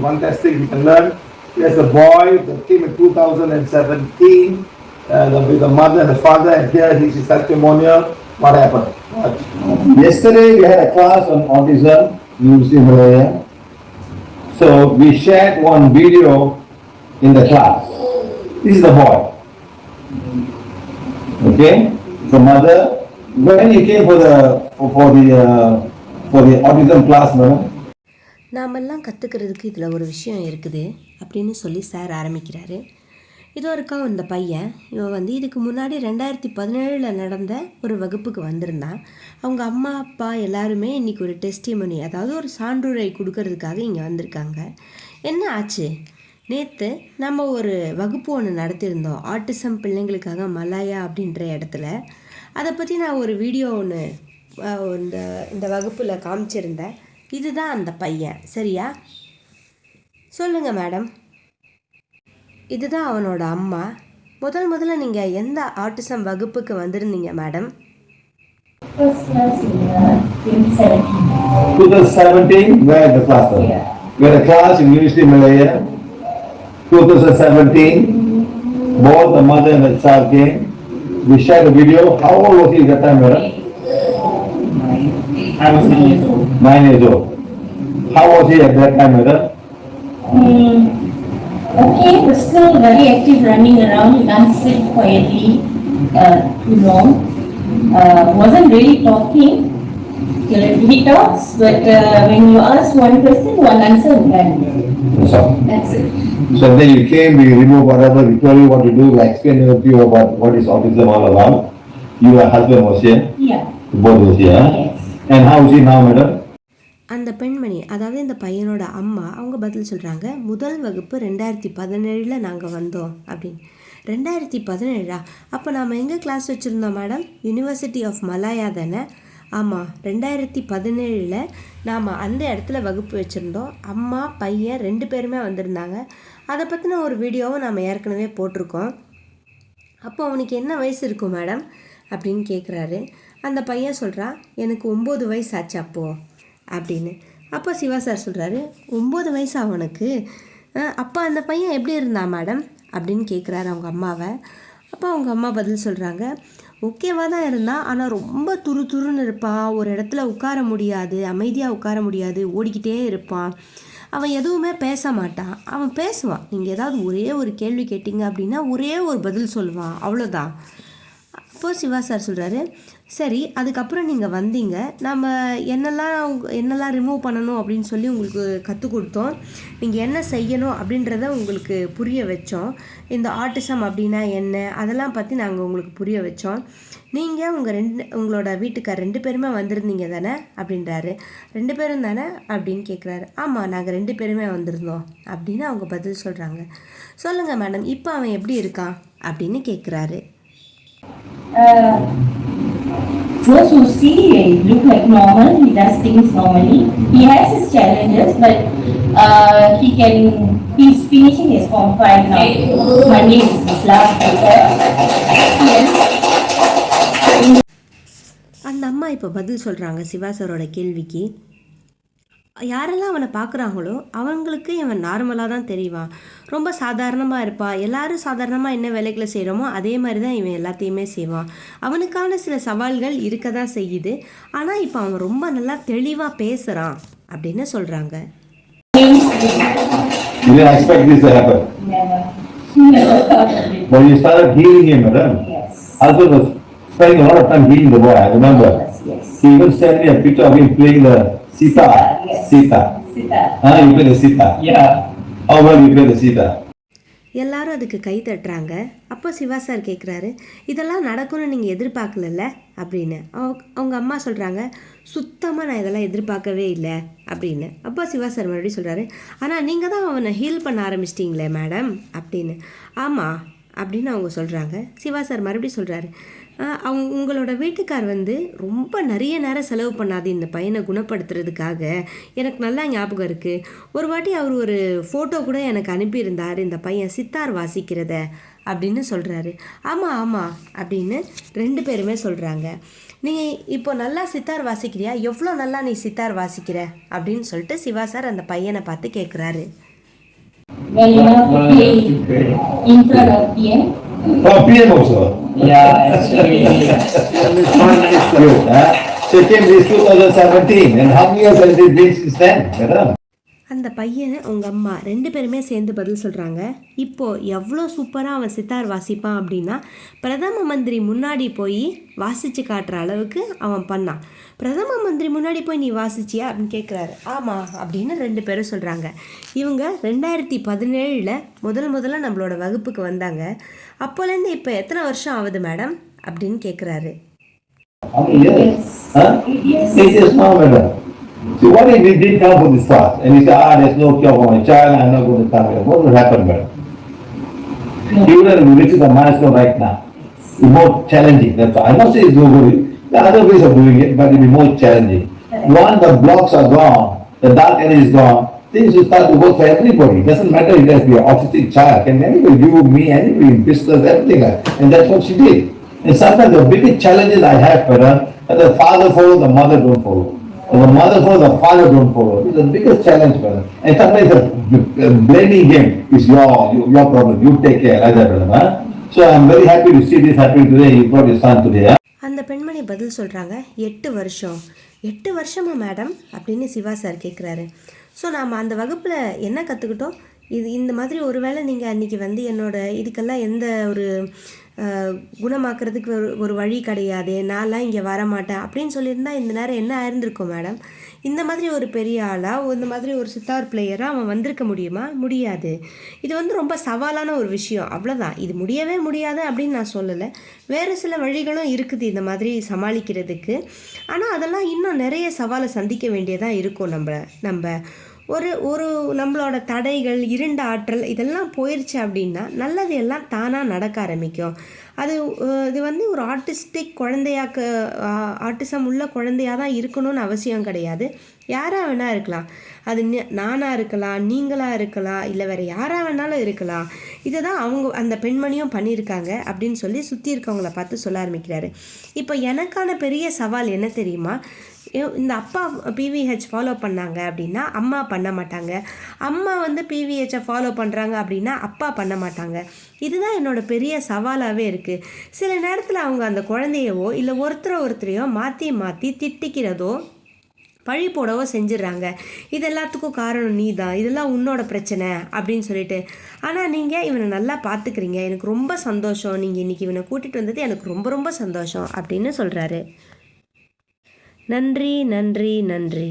one testing we can learn. Here's the boy that came in 2017 with the mother and the father, and here is his testimonial. What happened? Watch. Yesterday we had a class on autism, University of Malaya. So we shared one video in the class. This is the boy. Okay, the mother. When he came for the autism class, madam. நாமெல்லாம் கற்றுக்கிறதுக்கு இதில் ஒரு விஷயம் இருக்குது அப்படின்னு சொல்லி sir ஆரம்பிக்கிறாரு. இது ஒருக்கா இந்த பையன் இவன் இதுக்கு முன்னாடி 2017 நடந்த ஒரு வகுப்புக்கு வந்திருந்தான். அவங்க அம்மா அப்பா எல்லாருமே இன்றைக்கி ஒரு டெஸ்டிமனி, அதாவது ஒரு சான்றுரை கொடுக்கறதுக்காக இங்கே வந்திருக்காங்க. என்ன ஆச்சு? நேற்று நம்ம ஒரு வகுப்பு ஒன்று நடத்தியிருந்தோம், ஆட்டிசம் பிள்ளைங்களுக்காக மலாயா அப்படின்ற இடத்துல. அதை பற்றி நான் ஒரு வீடியோ ஒன்று இந்த வகுப்பில் காமிச்சிருந்தேன். இதுதான் அந்த பையன், சரியா? சொல்லுங்கள் மேடம். இதுதான் அவனோட அம்மா. முதல்ல நீங்கள் எந்த ஆட்டிசம் வகுப்புக்கு வந்திருந்தீங்க madam? 2017, where the class was? We had a class in University of Malaya. 2017, both the mother and the child came. We shared the video. How old was he at that time, madam? I was 9 years old. 9 years old. How was he at that time, madam? Okay, but still very active, running around. He can't sit quietly too long. Wasn't really talking. He talks, but when you ask one question, one answer, done. That's it. So then you came, we removed whatever, we told you what to do, we explained to you about what is autism all about. Your husband was here? Yeah. Both was here? Yes. And how is he now, madam? அந்த பெண்மணி, அதாவது இந்த பையனோட அம்மா, அவங்க பதில் சொல்கிறாங்க, முதல் வகுப்பு 2017 நாங்கள் வந்தோம் அப்படின்னு. 2017? அப்போ நாம் எங்கே கிளாஸ் வச்சுருந்தோம் மேடம்? யூனிவர்சிட்டி ஆஃப் மலாயா தானே? ஆமாம், 2017 நாம் அந்த இடத்துல வகுப்பு வச்சுருந்தோம். அம்மா பையன் 2 பேருமே வந்திருந்தாங்க. அதை பற்றின ஒரு வீடியோவும் நாம் ஏற்கனவே போட்டிருக்கோம். அப்போ அவனுக்கு என்ன வயசு இருக்கும் மேடம் அப்படின்னு கேட்குறாரு. அந்த பையன் சொல்கிறான், எனக்கு 9 வயசு ஆச்சு அப்போது அப்படின்னு. அப்போ சிவா சார் சொல்கிறாரு, 9 வயசு அவனுக்கு? அப்போ அந்த பையன் எப்படி இருந்தான் மேடம் அப்படின்னு கேட்குறாரு அவங்க அம்மாவை. அப்போ அவங்க அம்மா பதில் சொல்கிறாங்க, ஓகேவாக தான் இருந்தான், ஆனால் ரொம்ப துருன்னு இருப்பான், ஒரு இடத்துல உட்கார முடியாது, அமைதியாக உட்கார முடியாது, ஓடிக்கிட்டே இருப்பான், அவன் எதுவுமே பேச மாட்டான். அவன் பேசுவான், நீங்கள் ஏதாவது ஒரே ஒரு கேள்வி கேட்டிங்க அப்படின்னா ஒரே ஒரு பதில் சொல்லுவான், அவ்வளோதான். அப்போது சிவா சார் சொல்கிறாரு, சரி அதுக்கப்புறம் நீங்கள் வந்தீங்க, நம்ம என்னெல்லாம் ரிமூவ் பண்ணணும் அப்படின்னு சொல்லி உங்களுக்கு கற்றுக் கொடுத்தோம், நீங்கள் என்ன செய்யணும் அப்படின்றத உங்களுக்கு புரிய வச்சோம், இந்த ஆட்டிசம் அப்படின்னா என்ன அதெல்லாம் பற்றி நாங்கள் உங்களுக்கு புரிய வச்சோம். நீங்கள் உங்களோட வீட்டுக்கார் 2 பேருமே வந்திருந்தீங்க தானே அப்படின்றாரு. 2 பேரும் தானே அப்படின்னு கேட்குறாரு. ஆமாம், நாங்கள் 2 பேருமே வந்திருந்தோம் அப்படின்னு அவங்க பதில் சொல்கிறாங்க. சொல்லுங்கள் மேடம், இப்போ அவன் எப்படி இருக்கான் அப்படின்னு கேட்குறாரு. Those who see him look like normal. He does things normally. He has his challenges, but he's finishing his Form 5 now. Monday is his last paper. அந்த அம்மா இப்போ பதில் சொல்கிறாங்க சிவா சாரோட கேள்விக்கு. யாரெல்லாம் அவனை பார்க்குறாங்களோ அவங்களுக்கு இவன் நார்மலாக தான் தெரிவான், ரொம்ப சாதாரணமாக இருப்பான். எல்லோரும் சாதாரணமாக என்ன வேலைகளை செய்கிறோமோ அதே மாதிரி தான் இவன் எல்லாத்தையுமே செய்வான். அவனுக்கான சில சவால்கள் இருக்க தான் செய்யுது, ஆனால் இப்போ அவன் ரொம்ப நல்லா தெளிவாக பேசுகிறான் அப்படின்னு சொல்கிறாங்க. When you started healing him, madam, husband was spending a lot of time healing the boy, I remember. Yes. He even sent me a picture of him playing the sitar. Yes. Sitar. You play the sitar? Yeah. How well you play the sitar? எல்லாரும் அதுக்கு கை தட்டுறாங்க. அப்போ Siva sir கேட்குறாரு, இதெல்லாம் நடக்கும்னு நீங்கள் எதிர்பார்க்கலல்ல அப்படின்னு. அவங்க அம்மா சொல்கிறாங்க, சுத்தமாக நான் இதெல்லாம் எதிர்பார்க்கவே இல்லை அப்படின்னு. அப்போ சிவா சார் மறுபடியும் சொல்கிறாரு, ஆனால் நீங்கள் தான் அவனை ஹீல் பண்ண ஆரம்பிச்சிட்டிங்களே மேடம் அப்படின்னு. ஆமாம் அப்படின்னு அவங்க சொல்கிறாங்க. சிவா சார் மறுபடியும் சொல்கிறாரு, உங்களோட வீட்டுக்கார் ரொம்ப நிறைய நேரம் செலவு பண்ணாது இந்த பையனை குணப்படுத்துறதுக்காக. எனக்கு நல்லா ஞாபகம் இருக்குது, ஒரு வாட்டி அவர் ஒரு ஃபோட்டோ கூட எனக்கு அனுப்பியிருந்தார் இந்த பையன் சித்தார் வாசிக்கிறத அப்படின்னு சொல்கிறாரு. ஆமாம் அப்படின்னு 2 பேருமே சொல்கிறாங்க. நீங்கள் இப்போ நல்லா சித்தார் வாசிக்கிறியா, எவ்வளோ நல்லா நீ சித்தார் வாசிக்கிற அப்படின்னு சொல்லிட்டு சிவா சார் அந்த பையனை பார்த்து கேட்குறாரு. well enough to play in front of PM. Oh, PM also. Yeah, actually, Good, huh? So it came this 2017, and how many years has it been since then, madam? அந்த பையன் உங்கள் அம்மா ரெண்டு பேருமே சேர்ந்து பதில் சொல்கிறாங்க. இப்போது எவ்வளோ சூப்பராக அவன் சித்தார் வாசிப்பான் அப்படின்னா, பிரதம மந்திரி முன்னாடி போய் வாசித்து காட்டுற அளவுக்கு அவன் பண்ணான். பிரதம மந்திரி முன்னாடி போய் நீ வாசிச்சியா அப்படின்னு கேட்குறாரு. ஆமாம் அப்படின்னு ரெண்டு பேரும் சொல்கிறாங்க. இவங்க 2017 முதல்ல நம்மளோட வகுப்புக்கு வந்தாங்க. அப்போலேருந்து இப்போ எத்தனை வருஷம் ஆகுது மேடம் அப்படின்னு கேட்குறாரு. How many years? Huh? 8 years now, madam. So what if we didn't come for this class and we say, there's no cure for my child, I'm not going to come here. What will happen, madam? You would have reached the milestone right now. It's more challenging. That's all. I'm not saying it's no good. There are other ways of doing it, but it will be more challenging. Once the blocks are gone, the dark area is gone, things will start to work for everybody. It doesn't matter if it has to be an autistic child. Can anybody, you, me, anybody in business, everything like that. And that's what she did. And sometimes the biggest challenges I have, madam, that the father follows, the mother don't follow. And the mother follows, the father don't follow. It's the biggest challenge, madam. And sometimes blaming him is your problem. You take care, like that, madam. Huh? So I'm very happy to see this happening today. You brought your son today. Huh? அந்த பெண்மணி பதில் சொல்கிறாங்க. 8 வருஷம். 8 வருஷமா madam அப்படின்னு Siva sir கேட்குறாரு. So நாம் அந்த வகுப்பில் என்ன கற்றுக்கிட்டோம்? இந்த மாதிரி ஒரு வேளை நீங்கள் அன்றைக்கி வந்து என்னோட இதுக்கெல்லாம் எந்த ஒரு குணமாக்குறதுக்கு ஒரு வழி கிடையாது, நான்லாம் இங்கே வரமாட்டேன் அப்படின்னு சொல்லியிருந்தா இந்த நேரம் என்ன ஆயிருந்திருக்கும் மேடம்? இந்த மாதிரி ஒரு பெரிய ஆளாக, இந்த மாதிரி ஒரு சித்தார் பிளேயராக அவன் வந்திருக்க முடியுமா? முடியாது. இது வந்து ரொம்ப சவாலான ஒரு விஷயம், அவ்வளோதான். இது முடியவே முடியாது அப்படின்னு நான் சொல்லலை. வேறு சில வழிகளும் இருக்குது இந்த மாதிரி சமாளிக்கிறதுக்கு. ஆனால் அதெல்லாம் இன்னும் நிறைய சவாலை சந்திக்க வேண்டியதாக இருக்கும். நம்ம ஒரு நம்மளோட தடைகள், இருண்ட ஆற்றல் இதெல்லாம் போயிடுச்சு அப்படின்னா நல்லது எல்லாம் தானாக நடக்க ஆரம்பிக்கும். இது வந்து ஒரு ஆட்டிசம் உள்ள குழந்தையாக தான் இருக்கணும்னு அவசியம் கிடையாது. யாராக வேணால் இருக்கலாம். அது நானாக இருக்கலாம், நீங்களாக இருக்கலாம், இல்லை வேறு யாராக வேணாலும் இருக்கலாம். இதை தான் அந்த பெண்மணியும் பண்ணியிருக்காங்க அப்படின்னு சொல்லி சுற்றி இருக்கவங்கள பார்த்து சொல்ல ஆரம்பிக்கிறாரு. இப்போ எனக்கான பெரிய சவால் என்ன தெரியுமா? இந்த அப்பா பிவிஹெச் ஃபாலோ பண்ணாங்க அப்படின்னா அம்மா பண்ண மாட்டாங்க, அம்மா வந்து பிவிஹெச்சை ஃபாலோ பண்ணுறாங்க அப்படின்னா அப்பா பண்ண மாட்டாங்க. இதுதான் என்னோட பெரிய சவாலாகவே இருக்குது. சில நேரத்தில் அவங்க அந்த குழந்தையவோ இல்லை ஒருத்தரையோ மாற்றி திட்டிக்கிறதோ பழி போடவோ செஞ்சிடறாங்க. இது எல்லாத்துக்கும் காரணம் நீ தான், இதெல்லாம் உன்னோட பிரச்சனை அப்படின்னு சொல்லிட்டு. ஆனால் நீங்கள் இவனை நல்லா பார்த்துக்கிறீங்க, எனக்கு ரொம்ப சந்தோஷம், நீங்கள் இன்றைக்கி இவனை கூட்டிகிட்டு வந்தது எனக்கு ரொம்ப ரொம்ப சந்தோஷம் அப்படின்னு சொல்கிறாரு. நன்றி நன்றி நன்றி.